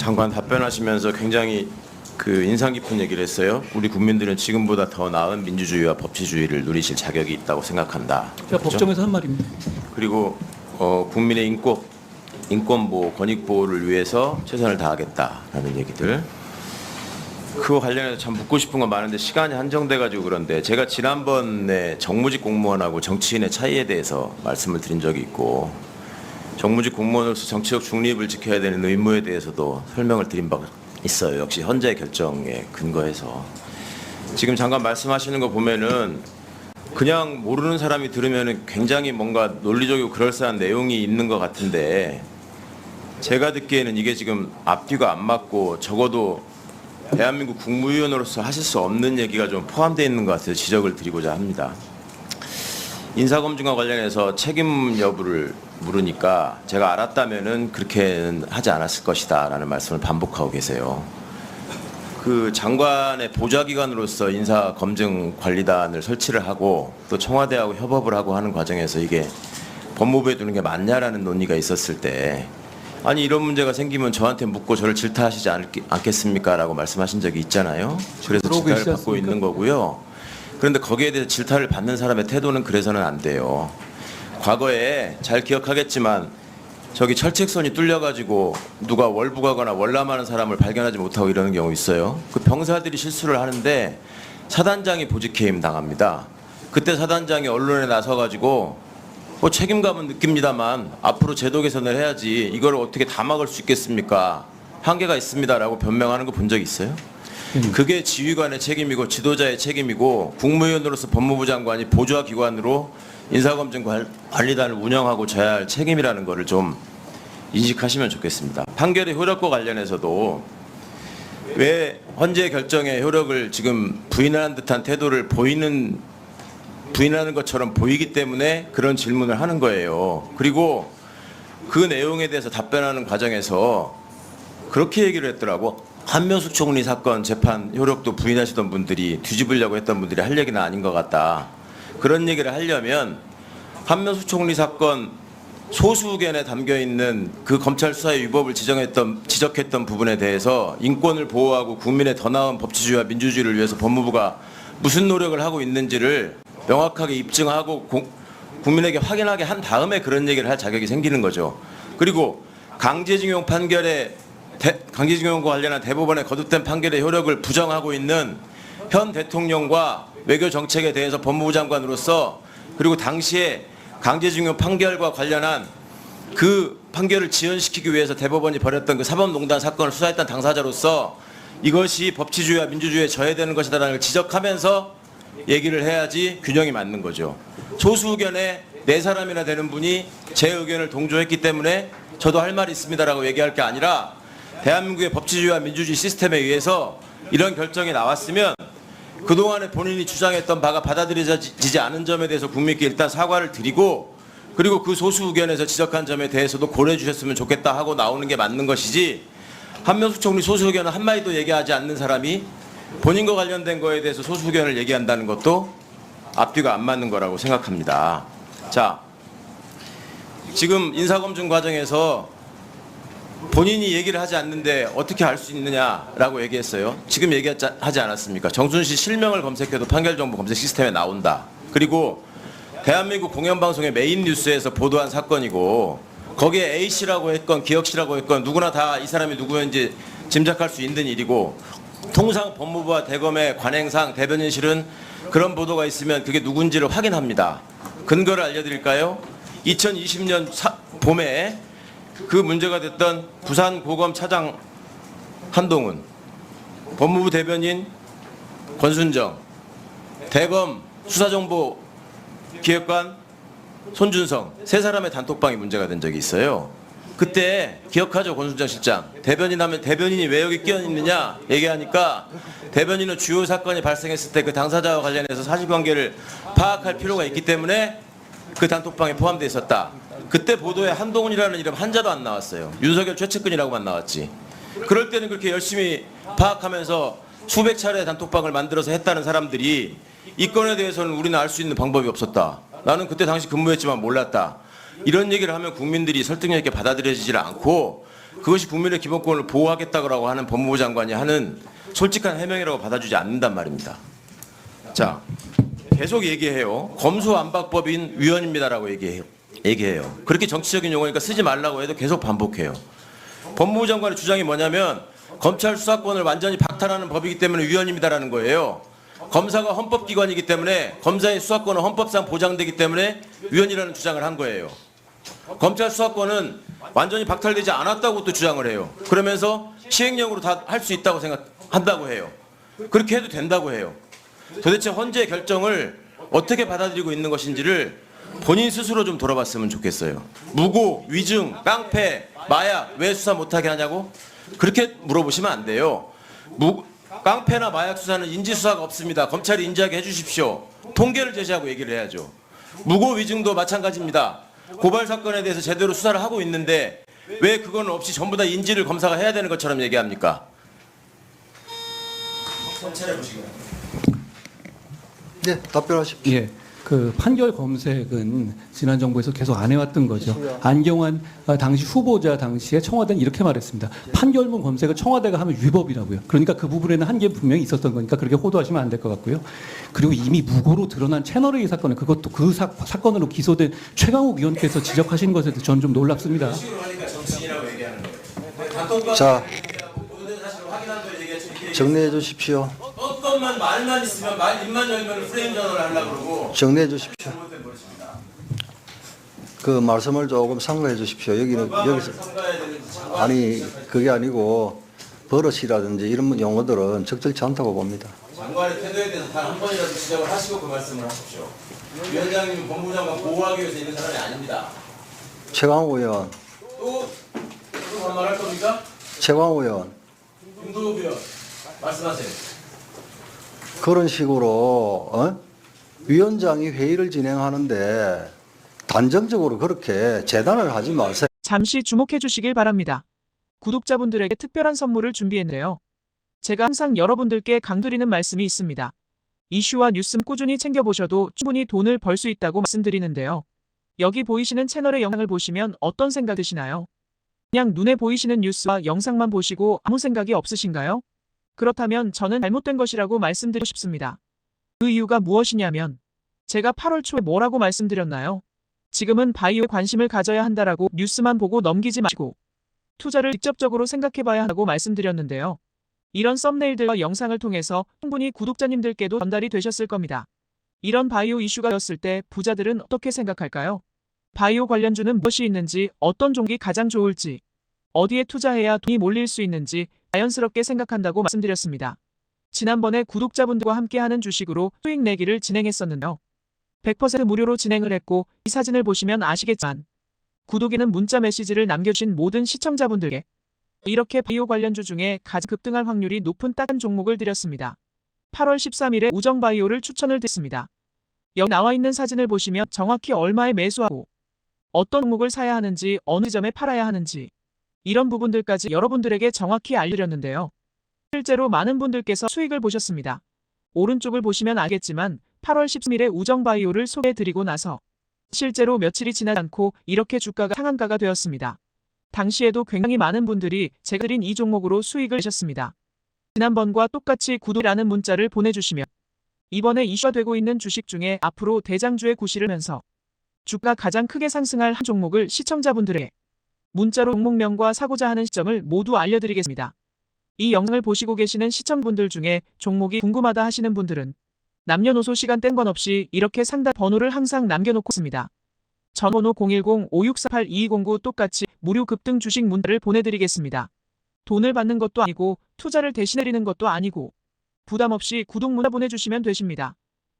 장관 답변하시면서 굉장히 인상 깊은 얘기를 했어요. 우리 국민들은 지금보다 더 나은 민주주의와 법치주의를 누리실 자격이 있다고 생각한다. 제가 그렇죠? 법정에서 한 말입니다. 그리고 국민의 인권 보호, 권익 보호를 위해서 최선을 다하겠다라는 얘기들. 그거 관련해서 참 묻고 싶은 건 많은데 시간이 한정돼 가지고 그런데 제가 지난번에 정무직 공무원하고 정치인의 차이에 대해서 말씀을 드린 적이 있고 정무직 공무원으로서 정치적 중립을 지켜야 되는 의무에 대해서도 설명을 드린 바가 있어요. 역시 헌재 결정에 근거해서. 지금 장관 말씀하시는 거 보면은 그냥 모르는 사람이 들으면은 굉장히 뭔가 논리적이고 그럴싸한 내용이 있는 것 같은데 제가 듣기에는 이게 지금 앞뒤가 안 맞고 적어도 대한민국 국무위원으로서 하실 수 없는 얘기가 좀 포함되어 있는 것 같아서 지적을 드리고자 합니다. 인사검증과 관련해서 책임 여부를 물으니까 제가 알았다면은 그렇게는 하지 않았을 것이다라는 말씀을 반복하고 계세요. 그 장관의 보좌기관으로서 인사검증관리단을 설치를 하고 또 청와대하고 협업을 하고 하는 과정에서 이게 법무부에 두는 게 맞냐라는 논의가 있었을 때 아니 이런 문제가 생기면 저한테 묻고 저를 질타하시지 않겠습니까? 라고 말씀하신 적이 있잖아요. 그래서 질타를 받고 있는 거고요. 그런데 거기에 대해서 질타를 받는 사람의 태도는 그래서는 안 돼요. 과거에 잘 기억하겠지만 저기 철책선이 뚫려가지고 누가 월북하거나 월남하는 사람을 발견하지 못하고 이러는 경우 있어요. 그 병사들이 실수를 하는데 사단장이 보직해임 당합니다. 그때 사단장이 언론에 나서가지고 책임감은 느낍니다만 앞으로 제도 개선을 해야지 이걸 어떻게 다 막을 수 있겠습니까? 한계가 있습니다라고 변명하는 거 본 적 있어요? 그게 지휘관의 책임이고 지도자의 책임이고 국무위원으로서 법무부 장관이 보좌기관으로 인사검증관리단을 운영하고 져야 할 책임이라는 거를 좀 인식하시면 좋겠습니다. 판결의 효력과 관련해서도 왜 헌재 결정의 효력을 지금 부인하는 듯한 태도를 부인하는 것처럼 보이기 때문에 그런 질문을 하는 거예요. 그리고 그 내용에 대해서 답변하는 과정에서 그렇게 얘기를 했더라고. 한명숙 총리 사건 재판 효력도 부인하시던 분들이 뒤집으려고 했던 분들이 할 얘기는 아닌 것 같다. 그런 얘기를 하려면 한명숙 총리 사건 소수 의견에 담겨있는 그 검찰 수사의 위법을 지적했던 부분에 대해서 인권을 보호하고 국민의 더 나은 법치주의와 민주주의를 위해서 법무부가 무슨 노력을 하고 있는지를 명확하게 입증하고 국민에게 확인하게 한 다음에 그런 얘기를 할 자격이 생기는 거죠. 그리고 강제징용과 관련한 대법원의 거듭된 판결의 효력을 부정하고 있는 현 대통령과 외교정책에 대해서 법무부 장관으로서 그리고 당시에 강제징용 판결과 관련한 그 판결을 지연시키기 위해서 대법원이 벌였던 그 사법농단 사건을 수사했던 당사자로서 이것이 법치주의와 민주주의에 저해되는 것이다라는 걸 지적하면서 얘기를 해야지 균형이 맞는 거죠. 소수 의견에 4사람이나 되는 분이 제 의견을 동조했기 때문에 저도 할 말이 있습니다라고 얘기할 게 아니라 대한민국의 법치주의와 민주주의 시스템에 의해서 이런 결정이 나왔으면 그동안에 본인이 주장했던 바가 받아들여지지 않은 점에 대해서 국민께 일단 사과를 드리고 그리고 그 소수 의견에서 지적한 점에 대해서도 고려해 주셨으면 좋겠다 하고 나오는 게 맞는 것이지 한명숙 총리 소수 의견은 한마디도 얘기하지 않는 사람이 본인과 관련된 거에 대해서 소수 의견을 얘기한다는 것도 앞뒤가 안 맞는 거라고 생각합니다. 자, 지금 인사검증 과정에서 본인이 얘기를 하지 않는데 어떻게 알 수 있느냐라고 얘기했어요. 지금 얘기하지 않았습니까? 정순신 실명을 검색해도 판결정보 검색 시스템에 나온다. 그리고 대한민국 공영방송의 메인 뉴스에서 보도한 사건이고 거기에 A씨라고 했건 기혁씨라고 했건 누구나 다 이 사람이 누구인지 짐작할 수 있는 일이고 통상 법무부와 대검의 관행상 대변인실은 그런 보도가 있으면 그게 누군지를 확인합니다. 근거를 알려드릴까요? 2020년 봄에 그 문제가 됐던 부산고검 차장 한동훈, 법무부 대변인 권순정, 대검 수사정보기획관 손준성 3사람의 단톡방이 문제가 된 적이 있어요. 그때 기억하죠, 권순정 실장. 대변인 하면 대변인이 왜 여기 끼어 있느냐 얘기하니까 대변인은 주요 사건이 발생했을 때 그 당사자와 관련해서 사실관계를 파악할 필요가 있기 때문에 그 단톡방에 포함되어 있었다. 그때 보도에 한동훈이라는 이름 한자도 안 나왔어요. 윤석열 최측근이라고만 나왔지. 그럴 때는 그렇게 열심히 파악하면서 수백 차례 단톡방을 만들어서 했다는 사람들이 이 건에 대해서는 우리는 알 수 있는 방법이 없었다. 나는 그때 당시 근무했지만 몰랐다. 이런 얘기를 하면 국민들이 설득력 있게 받아들여지질 않고 그것이 국민의 기본권을 보호하겠다고 하는 법무부 장관이 하는 솔직한 해명이라고 받아주지 않는단 말입니다. 자, 계속 얘기해요. 검수완박법인 위헌입니다라고 얘기해요. 그렇게 정치적인 용어니까 쓰지 말라고 해도 계속 반복해요. 법무부 장관의 주장이 뭐냐면 검찰 수사권을 완전히 박탈하는 법이기 때문에 위헌입니다라는 거예요. 검사가 헌법기관이기 때문에 검사의 수사권은 헌법상 보장되기 때문에 위헌이라는 주장을 한 거예요. 검찰 수사권은 완전히 박탈되지 않았다고 또 주장을 해요. 그러면서 시행령으로 다 할 수 있다고 생각한다고 해요. 그렇게 해도 된다고 해요. 도대체 헌재 결정을 어떻게 받아들이고 있는 것인지를 본인 스스로 좀 돌아봤으면 좋겠어요. 무고, 위증, 깡패, 마약 왜 수사 못하게 하냐고? 그렇게 물어보시면 안 돼요. 깡패나 마약 수사는 인지수사가 없습니다. 검찰이 인지하게 해주십시오. 통계를 제시하고 얘기를 해야죠. 무고, 위증도 마찬가지입니다. 고발 사건에 대해서 제대로 수사를 하고 있는데 왜 그건 없이 전부 다 인지를 검사가 해야 되는 것처럼 얘기합니까? 차례 보시고요. 네, 답변하십시오. 예, 그 판결 검색은 지난 정부에서 계속 안 해왔던 거죠. 안경환 당시 후보자 당시에 청와대는 이렇게 말했습니다. 판결문 검색을 청와대가 하면 위법이라고요. 그러니까 그 부분에는 한계 분명히 있었던 거니까 그렇게 호도하시면 안 될 것 같고요. 그리고 이미 무고로 드러난 채널A 사건을 그것도 그 사건으로 기소된 최강욱 의원께서 지적하신 것에 대해서 저는 좀 놀랍습니다. 자, 정리해 주십시오. 어떤만 말만 있으면 입만 열면 프레임 전환을 하려고 그러고 정리해 주십시오. 그 말씀을 조금 상가해 주십시오. 여기서 아니 그게 아니고 버릇이라든지 이런 용어들은 적절치 않다고 봅니다. 장관의 태도에 대해서 단 한 번이라도 지적을 하시고 그 말씀을 하십시오. 위원장님은 법무부 장관 보호하기 위해서 있는 사람이 아닙니다. 최강욱 의원. 또 반말할 겁니까? 최강욱 의원. 김도우 의원 말씀하세요. 그런 식으로 위원장이 회의를 진행하는데 단정적으로 그렇게 재단을 하지 마세요. 잠시 주목해 주시길 바랍니다. 구독자분들에게 특별한 선물을 준비했는데요. 제가 항상 여러분들께 강드리는 말씀이 있습니다. 이슈와 뉴스 꾸준히 챙겨보셔도 충분히 돈을 벌 수 있다고 말씀드리는데요. 여기 보이시는 채널의 영상을 보시면 어떤 생각 드시나요? 그냥 눈에 보이시는 뉴스와 영상만 보시고 아무 생각이 없으신가요? 그렇다면 저는 잘못된 것이라고 말씀드리고 싶습니다. 그 이유가 무엇이냐면 제가 8월 초에 뭐라고 말씀드렸나요? 지금은 바이오에 관심을 가져야 한다라고 뉴스만 보고 넘기지 마시고 투자를 직접적으로 생각해봐야 한다고 말씀드렸는데요. 이런 썸네일들과 영상을 통해서 충분히 구독자님들께도 전달이 되셨을 겁니다. 이런 바이오 이슈가 되었을 때 부자들은 어떻게 생각할까요? 바이오 관련주는 무엇이 있는지, 어떤 종목이 가장 좋을지, 어디에 투자해야 돈이 몰릴 수 있는지 자연스럽게 생각한다고 말씀드렸습니다. 지난번에 구독자분들과 함께하는 주식으로 수익 내기를 진행했었는데요. 100% 무료로 진행을 했고 이 사진을 보시면 아시겠지만 구독에는 문자 메시지를 남겨주신 모든 시청자분들께 이렇게 바이오 관련주 중에 가장 급등할 확률이 높은 딱 한 종목을 드렸습니다. 8월 13일에 우정바이오를 추천을 드렸습니다. 여기 나와 있는 사진을 보시면 정확히 얼마에 매수하고 어떤 종목을 사야 하는지, 어느 점에 팔아야 하는지 이런 부분들까지 여러분들에게 정확히 알려드렸는데요. 실제로 많은 분들께서 수익을 보셨습니다. 오른쪽을 보시면 알겠지만 8월 13일에 우정바이오를 소개해드리고 나서 실제로 며칠이 지나지 않고 이렇게 주가가 상한가가 되었습니다. 당시에도 굉장히 많은 분들이 제가 드린 이 종목으로 수익을 내셨습니다. 지난번과 똑같이 구독이라는 문자를 보내주시면 이번에 이슈가 되고 있는 주식 중에 앞으로 대장주의 구실을 면서 주가 가장 크게 상승할 한 종목을 시청자분들에게 문자로 종목명과 사고자 하는 시점을 모두 알려드리겠습니다. 이 영상을 보시고 계시는 시청분들 중에 종목이 궁금하다 하시는 분들은 남녀노소 시간 뗀 건 없이 이렇게 상담 번호를 항상 남겨놓고 있습니다. 전번호 010-5648-2209 똑같이 무료 급등 주식 문자를 보내드리겠습니다. 돈을 받는 것도 아니고 투자를 대신해드리는 것도 아니고 부담 없이 구독 문자 보내주시면 되십니다.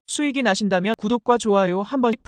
수익이 나신다면 구독과 좋아요 한 번씩